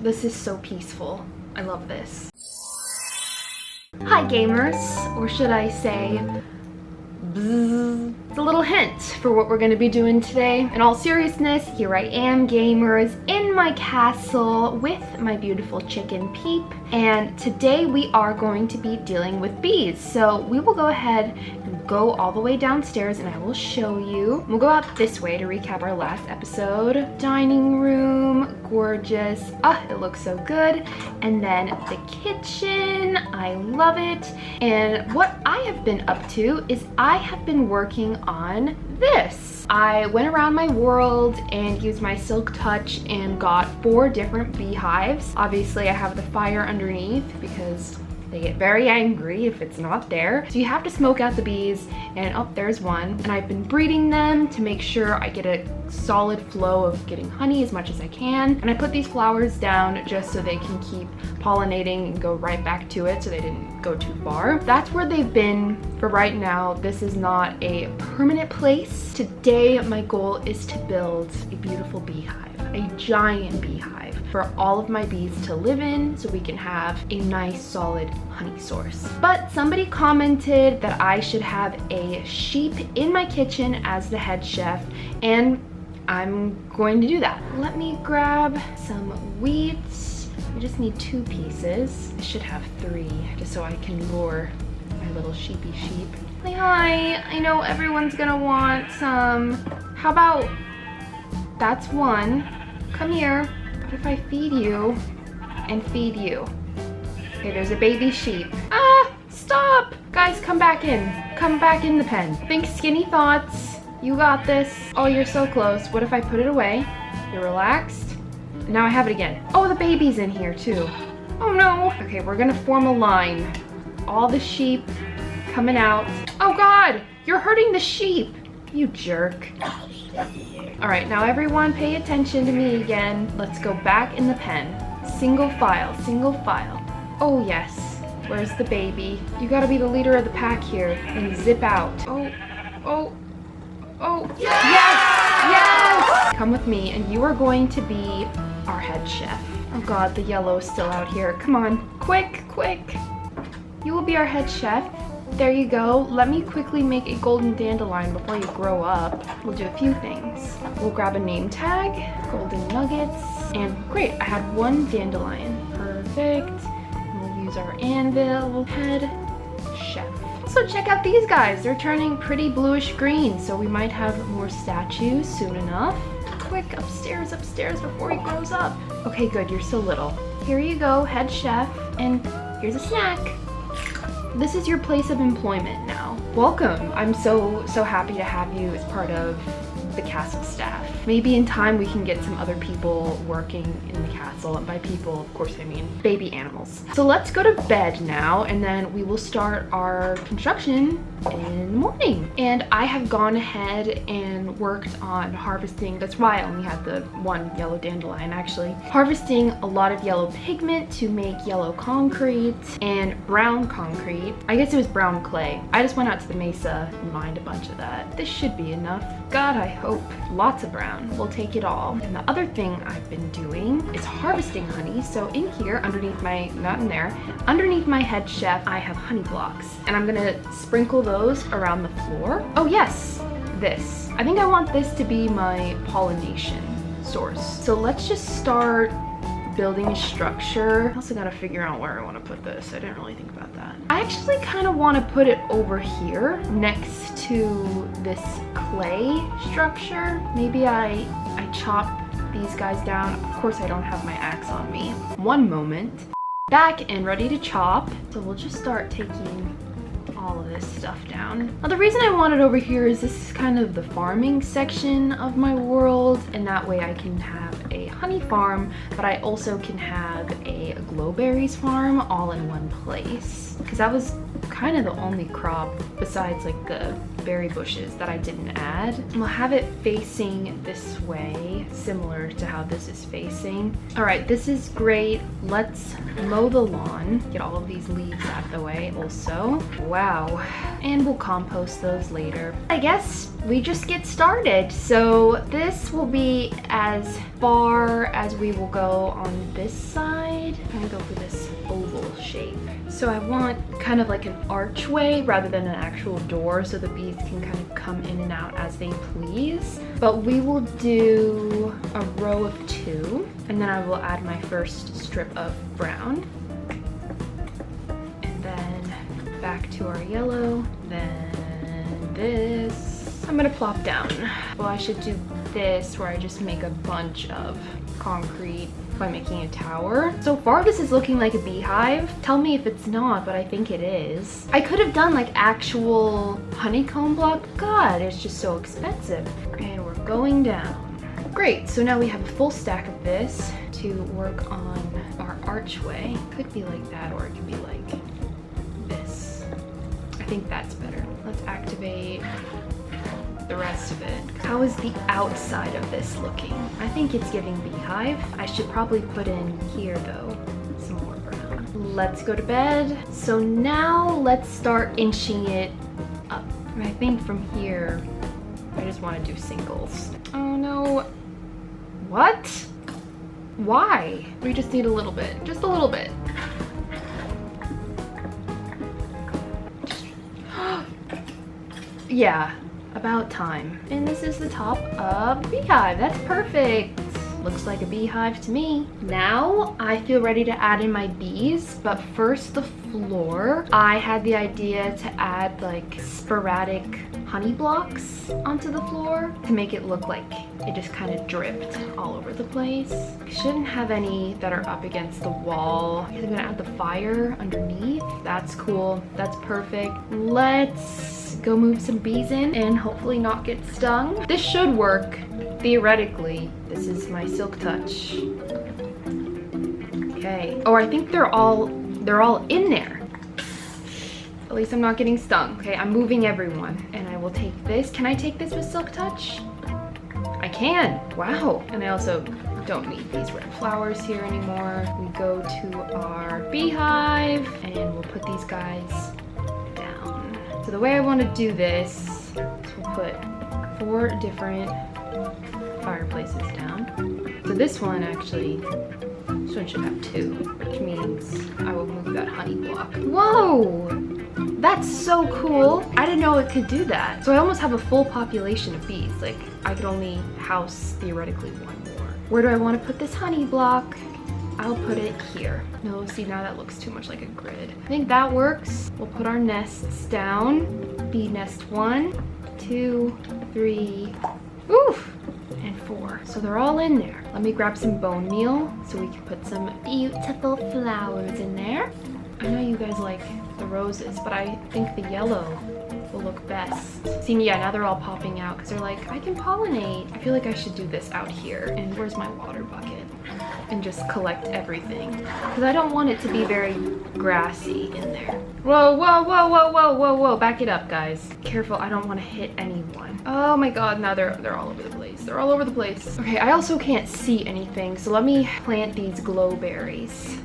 This is so peaceful. I love this. Hi gamers, or should I say, bzzz. It's a little hint for what we're going to be doing today. In all seriousness, here I am, gamers, in my castle with my beautiful chicken Peep, and today we are going to be dealing with bees. So we will go ahead and go all the way downstairs and I will show you. We'll go out this way to recap our last episode. Dining room, gorgeous. Ah, it looks so good. And then the kitchen, I love it. And what I have been up to is I have been working on this. I went around my world and used my silk touch and got 4 different beehives. Obviously I have the fire underneath because they get very angry if it's not there. So you have to smoke out the bees, and oh, there's one. And I've been breeding them to make sure I get a solid flow of getting honey as much as I can. And I put these flowers down just so they can keep pollinating and go right back to it so they didn't go too far. That's where they've been for right now. This is not a permanent place. Today, my goal is to build a beautiful beehive, a giant beehive for all of my bees to live in so we can have a nice solid honey source. But somebody commented that I should have a sheep in my kitchen as the head chef, and I'm going to do that. Let me grab some wheat. I just need 2 pieces. I should have 3 just so I can lure my little sheepy sheep. Hi, I know everyone's gonna want some. How about, that's 1. Come here. What if I feed you and feed you? Okay, there's a baby sheep. Ah, stop! Guys, come back in. Come back in the pen. Think skinny thoughts. You got this. Oh, you're so close. What if I put it away? You're relaxed. Now I have it again. Oh, the baby's in here too. Oh no. Okay, we're gonna form a line. All the sheep coming out. Oh God, you're hurting the sheep. You jerk. All right, now everyone pay attention to me again. Let's go back in the pen. Single file, single file. Oh yes, where's the baby? You gotta be the leader of the pack here and zip out. Oh, oh, oh, yes, yes! Come with me and you are going to be our head chef. Oh God, the yellow is still out here. Come on, quick, quick. You will be our head chef. There you go. Let me quickly make a golden dandelion before you grow up. We'll do a few things. We'll grab a name tag, golden nuggets, and great, I had 1 dandelion. Perfect. And we'll use our anvil, head chef. So check out these guys. They're turning pretty bluish green, so we might have more statues soon enough. Quick, upstairs, upstairs before he grows up. Okay, good, you're so little. Here you go, head chef, and here's a snack. This is your place of employment now. Welcome. I'm so happy to have you as part of the castle staff. Maybe in time we can get some other people working in the castle, and by people, of course, I mean baby animals. So let's go to bed now, and then we will start our construction in the morning. And I have gone ahead and worked on harvesting. That's why I only had the 1 yellow dandelion, actually. Harvesting a lot of yellow pigment to make yellow concrete and brown concrete. I guess it was brown clay. I just went out to the mesa and mined a bunch of that. This should be enough. God, I hope. Lots of brown. We'll take it all. And the other thing I've been doing is harvesting honey. So in here, underneath my, not in there, underneath my head chef, I have honey blocks. And I'm gonna sprinkle those around the floor. Oh yes, this. I think I want this to be my pollination source. So let's just start building a structure. I also gotta figure out where I want to put this. I didn't really think about that. I actually kind of want to put it over here next to this clay structure. Maybe I chop these guys down. Of course I don't have my axe on me. One moment. Back and ready to chop. So we'll just start taking all of this stuff down. Now the reason I want it over here is this is kind of the farming section of my world, and that way I can have a honey farm, but I also can have a glowberries farm all in one place. Because that was kind of the only crop besides like the berry bushes that I didn't add. And we'll have it facing this way, similar to how this is facing. All right, this is great. Let's mow the lawn, get all of these leaves out of the way also. Wow. And we'll compost those later. I guess we just get started. So this will be as far as we will go on this side. I'm gonna go for this oval shape. So I want kind of like an archway rather than an actual door so the bees can kind of come in and out as they please. But we will do a row of 2, and then I will add my first strip of brown. And then back to our yellow, then this. I'm gonna plop down. Well, I should do this where I just make a bunch of concrete by making a tower. So far this is looking like a beehive. Tell me if it's not, but I think it is. I could have done like actual honeycomb block. God, it's just so expensive. And we're going down. Great, so now we have a full stack of this to work on our archway. Could be like that, or it could be like this. I think that's better. Let's activate the rest of it. How is the outside of this looking? I think it's giving beehive. I should probably put in here though some more brown. Let's go to bed. So now let's start inching it up. And I think from here I just want to do singles. Oh no. What? Why? We just need a little bit. Just a little bit. Yeah. About time. And this is the top of the beehive. That's perfect. Looks like a beehive to me. Now I feel ready to add in my bees, but first the floor. I had the idea to add like sporadic honey blocks onto the floor to make it look like it just kind of dripped all over the place. I shouldn't have any that are up against the wall. I'm gonna add the fire underneath. That's cool. That's perfect. Let's go move some bees in and hopefully not get stung. This should work, theoretically. This is my silk touch. Okay. Oh, I think they're all in there. At least I'm not getting stung. Okay, I'm moving everyone. And I will take this. Can I take this with silk touch? I can. Wow. And I also don't need these red flowers here anymore. We go to our beehive and we'll put these guys down. So the way I want to do this is we'll put 4 different fireplaces down. So this one actually, this one should have 2, which means I will move that honey block. Whoa! That's so cool. I didn't know it could do that. So I almost have a full population of bees. Like I could only house theoretically 1 more. Where do I want to put this honey block? I'll put it here. No, see, now that looks too much like a grid. I think that works. We'll put our nests down. Bee nest 1, 2, 3, oof, and 4. So they're all in there. Let me grab some bone meal so we can put some beautiful flowers in there. I know you guys like the roses, but I think the yellow will look best. See, yeah, now they're all popping out because they're like, I can pollinate. I feel like I should do this out here. And where's my water bucket? And just collect everything. Because I don't want it to be very grassy in there. Whoa, whoa, whoa, whoa, whoa, whoa, whoa. Back it up, guys. Careful, I don't want to hit anyone. Oh my god, now they're all over the place. They're all over the place. Okay, I also can't see anything, so let me plant these glowberries.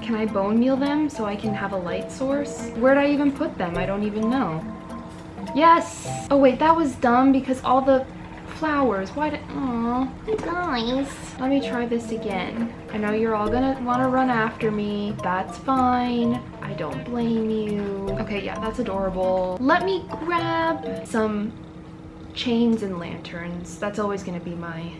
Can I bone meal them so I can have a light source? Where'd I even put them? I don't even know. Yes! Oh wait, that was dumb because all the flowers. Why did, aw, guys. Let me try this again. I know you're all gonna wanna run after me. That's fine. I don't blame you. Okay, yeah, that's adorable. Let me grab some chains and lanterns. That's always gonna be my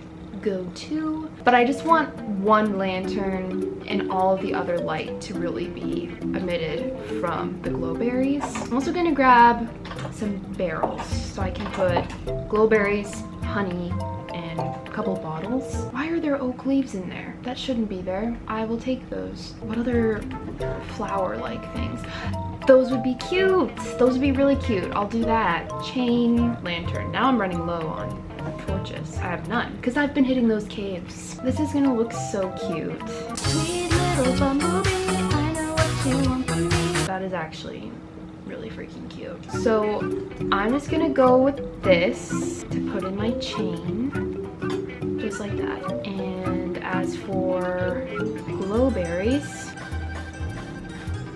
go-to, but I just want 1 lantern and all of the other light to really be emitted from the glowberries. I'm also gonna grab some barrels so I can put glowberries, honey, and a couple bottles. Why are there oak leaves in there? That shouldn't be there. I will take those. What other flower-like things? Those would be cute. Those would be really cute. I'll do that. Chain, lantern. Now I'm running low on torches. I have none because I've been hitting those caves. This is gonna look so cute. Sweet little bumblebee, I know what you want from me. That is actually really freaking cute. So I'm just gonna go with this to put in my chain, just like that. And as for glowberries,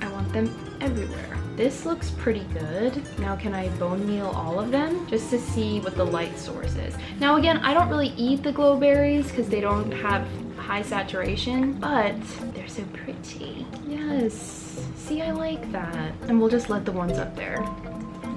I want them everywhere. This looks pretty good. Now can I bone meal all of them just to see what the light source is? Now again, I don't really eat the glowberries because they don't have high saturation, but they're so pretty. Yes, see, I like that. And we'll just let the ones up there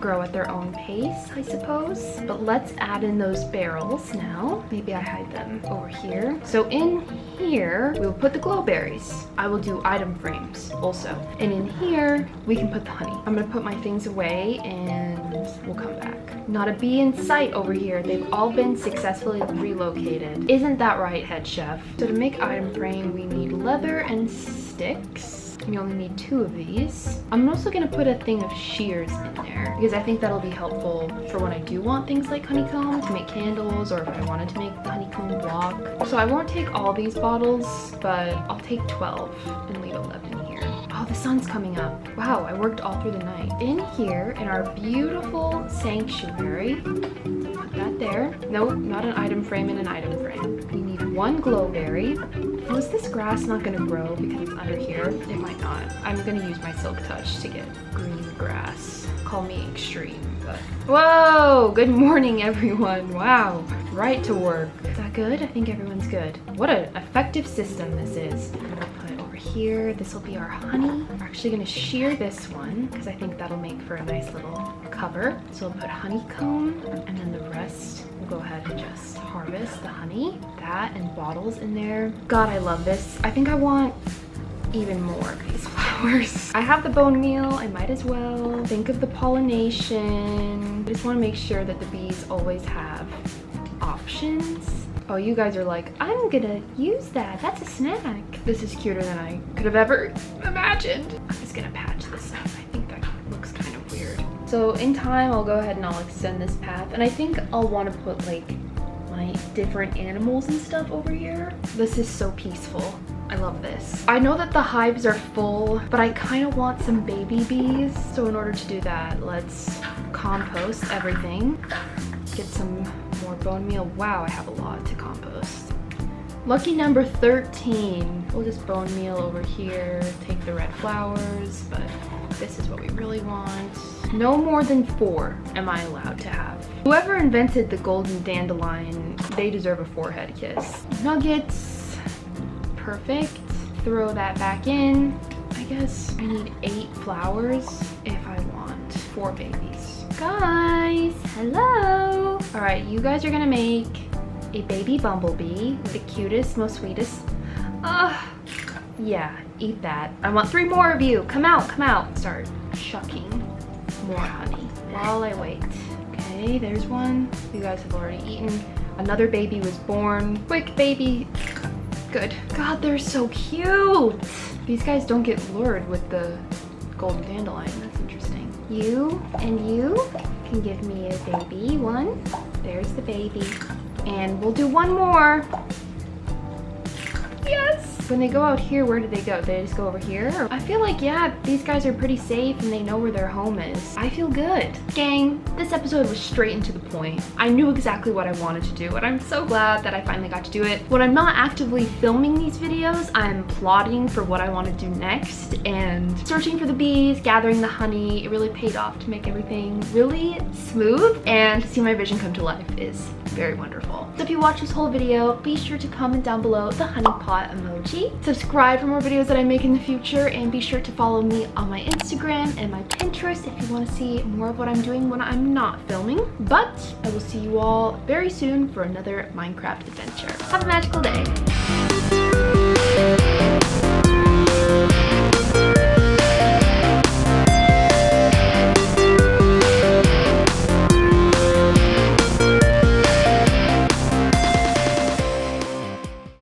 grow at their own pace, I suppose. But let's add in those barrels now. Maybe I hide them over here. So in here, we'll put the glowberries. I will do item frames also. And in here, we can put the honey. I'm gonna put my things away and we'll come back. Not a bee in sight over here. They've all been successfully relocated. Isn't that right, head chef? So to make item frame, we need leather and sticks. We only need 2 of these. I'm also gonna put a thing of shears in there because I think that'll be helpful for when I do want things like honeycomb to make candles, or if I wanted to make the honeycomb block. So I won't take all these bottles, but I'll take 12 and leave 11 here. Oh, the sun's coming up. Wow, I worked all through the night. In here, in our beautiful sanctuary, put that there. Nope, not an item frame and an item frame. We need 1 glowberry. Oh, is this grass not gonna grow because it's under here? It might not. I'm gonna use my silk touch to get green grass. Call me extreme, but... Whoa! Good morning, everyone. Wow. Right to work. Is that good? I think everyone's good. What an effective system this is. I'm gonna put over here. This will be our honey. We're actually gonna shear this one because I think that'll make for a nice little cover. So we'll put honeycomb, and then the rest we'll go ahead and just harvest the honey. That and bottles in there. God, I love this. I think I want even more of these flowers. I have the bone meal, I might as well. Think of the pollination. I just want to make sure that the bees always have options. Oh, you guys are like, I'm gonna use that. That's a snack. This is cuter than I could have ever imagined. I'm just gonna patch this up. I think that looks kind of weird. So in time, I'll go ahead and I'll extend this path. And I think I'll want to put like my different animals and stuff over here. This is so peaceful. I love this. I know that the hives are full, but I kind of want some baby bees. So in order to do that, let's compost everything. Get some more bone meal. Wow, I have a lot to compost. Lucky number 13. We'll just bone meal over here, take the red flowers, but this is what we really want. No more than 4 am I allowed to have. Whoever invented the golden dandelion, they deserve a forehead kiss. Nuggets, perfect. Throw that back in. I guess I need 8 flowers if I want 4 babies. Guys, hello. All right, you guys are gonna make a baby bumblebee with the cutest, most sweetest. Yeah, eat that. I want 3 more of you. Come out, come out. Start shucking more honey while I wait. Okay, there's one. You guys have already eaten. Another baby was born. Quick, baby. Good. God, they're so cute. These guys don't get lured with the golden dandelion. That's interesting. You and you can give me a baby one. There's the baby. And we'll do 1 more. Yes! When they go out here, where do they go? They just go over here? I feel like, yeah, these guys are pretty safe and they know where their home is. I feel good. Gang, this episode was straight and to the point. I knew exactly what I wanted to do, and I'm so glad that I finally got to do it. When I'm not actively filming these videos, I'm plotting for what I want to do next and searching for the bees, gathering the honey. It really paid off to make everything really smooth, and to see my vision come to life is very wonderful. So if you watch this whole video, be sure to comment down below the honey pot emoji. Subscribe for more videos that I make in the future, and be sure to follow me on my Instagram and my Pinterest if you want to see more of what I'm doing when I'm not filming. But I will see you all very soon for another Minecraft adventure. Have a magical day.